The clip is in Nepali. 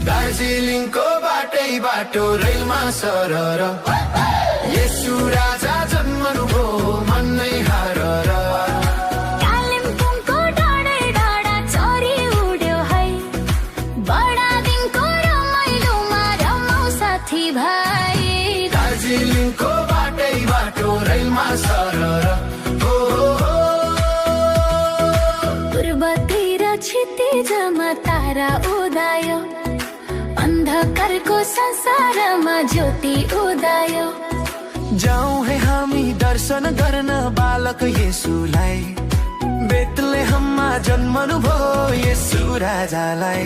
दार्जिलिङको बाटै बाटो रेलमा सरर येशू राजा जन्मनुभयो मन नै हारेर। कालिम्पोङको डाँडै डाँडा चरी उड्यो है, बडादिङको रमाइलोमा रमाऊ साथी भाइ। दार्जिलिङको बाटै बाटो रेलमा सरर पूर्वतिर क्षितिजमा तारा उदायो, अन्धकारको संसारमा ज्योति उदायो। जाउँ है हामी दर्शन गर्न बालक येशूलाई, बेथलेहममा जन्मनुभयो येशू राजालाई।